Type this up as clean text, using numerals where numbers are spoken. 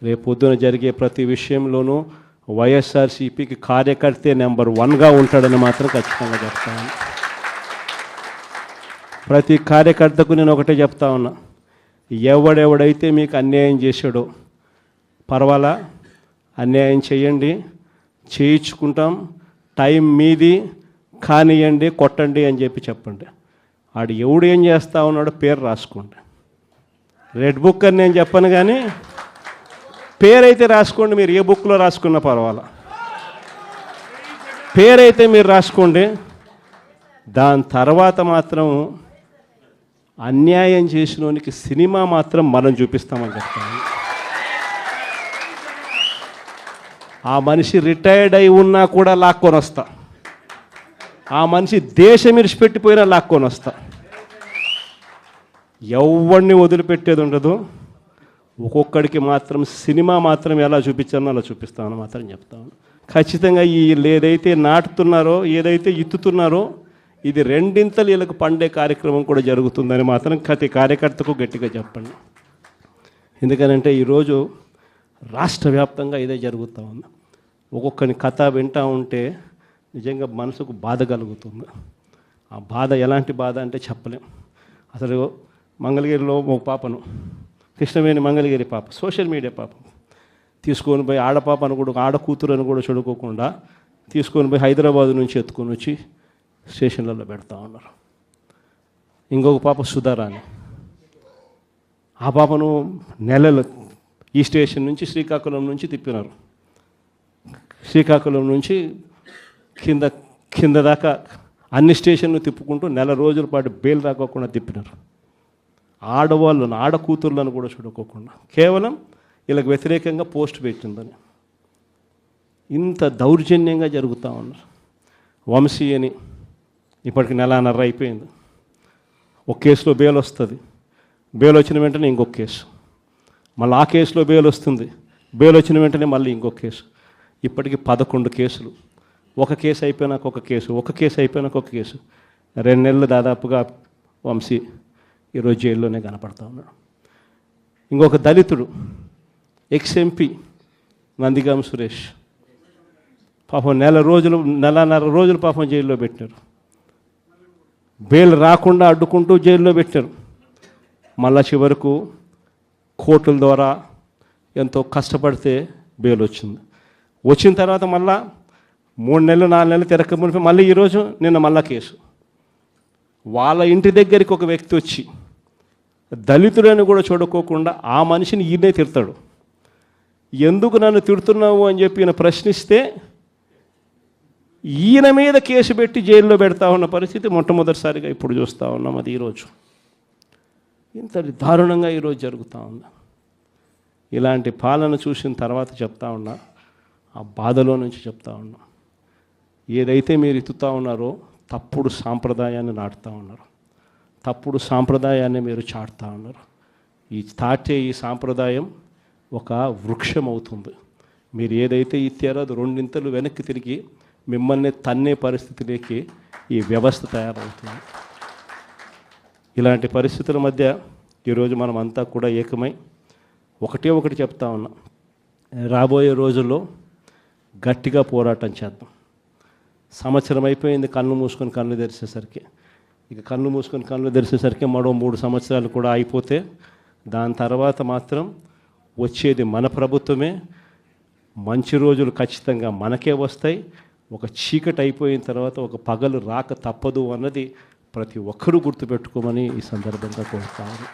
రేపు పొద్దున జరిగే ప్రతి విషయంలోనూ వైఎస్ఆర్సీపీకి కార్యకర్తే నెంబర్ 1గా ఉంటాడని మాత్రం ఖచ్చితంగా చెప్తాను. ప్రతి కార్యకర్తకు నేను ఒకటే చెప్తా ఉన్నా, ఎవడెవడైతే మీకు అన్యాయం చేశాడో పర్వాలా, అన్యాయం చేయండి, చేయించుకుంటాం, టైం మీది, కానియండి, కొట్టండి అని చెప్పండి. ఆడు ఎవడు ఏం చేస్తా ఉన్నాడో పేరు రాసుకోండి. రెడ్ బుక్ అని నేను చెప్పను, కానీ పేరైతే రాసుకోండి. మీరు ఏ బుక్లో రాసుకున్నా పర్వాలా, పేరైతే మీరు రాసుకోండి. దాని తర్వాత మాత్రం అన్యాయం చేసినోనికి సినిమా మాత్రం మనం చూపిస్తామని చెప్తాను. ఆ మనిషి రిటైర్డ్ అయి ఉన్నా కూడా లాక్కొని వస్తా, ఆ మనిషి దేశం విడిచిపెట్టిపోయినా లాక్కొని వస్తా. ఎవరిని వదిలిపెట్టేది ఉండదు. ఒక్కొక్కడికి మాత్రం సినిమా మాత్రం ఎలా చూపించానో అలా చూపిస్తామని మాత్రం చెప్తాను. ఖచ్చితంగా ఏదైతే నాటుతున్నారో, ఏదైతే ఇత్తుతున్నారో, ఇది రెండింతలు వీళ్ళకు పండే కార్యక్రమం కూడా జరుగుతుందని మాత్రం ప్రతి కార్యకర్తకు గట్టిగా చెప్పండి. ఎందుకనంటే ఈరోజు రాష్ట్ర వ్యాప్తంగా ఇదే జరుగుతూ ఉంది. ఒక్కొక్కని కథ వింటూ ఉంటే నిజంగా మనసుకు బాధ కలుగుతుంది. ఆ బాధ ఎలాంటి బాధ అంటే చెప్పలేం. అసలు మంగళగిరిలో ఒక పాపను, కృష్ణవేణి మంగళగిరి పాప, సోషల్ మీడియా పాప తీసుకొని పోయి, ఆడపాపను కూడా, ఆడకూతురు అని కూడా చూడుకోకుండా తీసుకొని పోయి హైదరాబాద్ నుంచి ఎత్తుకొని వచ్చి స్టేషన్లలో పెడతా ఉన్నారు. ఇంకొక పాప సుధారాణి, ఆ పాపను నెలలు ఈ స్టేషన్ నుంచి శ్రీకాకుళం నుంచి తిప్పినారు. శ్రీకాకుళం నుంచి కింద దాకా అన్ని స్టేషన్లు తిప్పుకుంటూ నెల రోజుల పాటు బెయిల్ రాకోకుండా తిప్పినారు. ఆడవాళ్ళను, ఆడకూతుర్లను కూడా చూడుకోకుండా కేవలం వీళ్ళకి వ్యతిరేకంగా పోస్ట్ పెట్టిందని ఇంత దౌర్జన్యంగా జరుగుతూ ఉన్నారు. వంశీ అని ఇప్పటికి నెలన్నర అయిపోయింది. ఒక కేసులో బెయిల్ వస్తుంది, బెయిల్ వచ్చిన వెంటనే ఇంకొక కేసు, మళ్ళీ ఆ కేసులో బెయిల్ వస్తుంది, బెయిల్ వచ్చిన వెంటనే మళ్ళీ ఇంకొక కేసు. ఇప్పటికి 11 కేసులు. ఒక కేసు అయిపోయినాక ఒక కేసు, ఒక కేసు అయిపోయినాక ఒక కేసు. 2 నెలలు దాదాపుగా వంశీ ఈరోజు జైల్లోనే కనపడతా ఉన్నాడు. ఇంకొక దళితుడు ఎక్స్ఎంపీ నందిగామ సురేష్ పాపం నెలన్నర రోజులు పాపం జైల్లో పెట్టారు. బెయిల్ రాకుండా అడ్డుకుంటూ జైల్లో పెట్టారు. మళ్ళా చివరకు కోర్టుల ద్వారా ఎంతో కష్టపడితే బెయిల్ వచ్చింది. వచ్చిన తర్వాత మళ్ళా 3 నెలలు 4 నెలలు తిరగకపోతే మళ్ళీ ఈరోజు నిన్న మళ్ళా కేసు. వాళ్ళ ఇంటి దగ్గరికి ఒక వ్యక్తి వచ్చి దళితుడని కూడా చూడుకోకుండా ఆ మనిషిని ఈయనే తిడతాడు. ఎందుకు నన్ను తిడుతున్నావు అని చెప్పి ఈయన ప్రశ్నిస్తే ఈయన మీద కేసు పెట్టి జైల్లో పెడతా ఉన్న పరిస్థితి మొట్టమొదటిసారిగా ఇప్పుడు చూస్తూ ఉన్నాం. అది ఈరోజు ఇంత దారుణంగా ఈరోజు జరుగుతూ ఉంది. ఇలాంటి పాలన చూసిన తర్వాత చెప్తా ఉన్నా, ఆ బాధలో నుంచి చెప్తా ఉన్నా, ఏదైతే మీరు ఎత్తుతూ ఉన్నారో తప్పుడు సాంప్రదాయాన్ని నాటుతూ ఉన్నారు, తప్పుడు సాంప్రదాయాన్ని మీరు చాటుతూ ఉన్నారు. ఈ సాంప్రదాయం ఒక వృక్షం అవుతుంది. మీరు ఏదైతే ఇచ్చారో అది 2 ఇంతలు వెనక్కి తిరిగి మిమ్మల్ని తన్నే పరిస్థితిలోకి ఈ వ్యవస్థ తయారవుతుంది. ఇలాంటి పరిస్థితుల మధ్య ఈరోజు మనం అంతా కూడా ఏకమై ఒకటి చెప్తా ఉన్నాం, రాబోయే రోజుల్లో గట్టిగా పోరాటం చేద్దాం. సంవత్సరం అయిపోయింది కళ్ళు మూసుకొని కళ్ళు తెరిచేసరికి. ఇక కళ్ళు మూసుకొని కళ్ళు తెరిచేసరికి మరో 3 సంవత్సరాలు కూడా అయిపోతే దాని తర్వాత మాత్రం వచ్చేది మన ప్రభుత్వమే. మంచి రోజులు ఖచ్చితంగా మనకే వస్తాయి. ఒక చీకటి అయిపోయిన తర్వాత ఒక పగలు రాక తప్పదు అన్నది ప్రతి ఒక్కరూ గుర్తుపెట్టుకోమని ఈ సందర్భంగా కోరుతాను.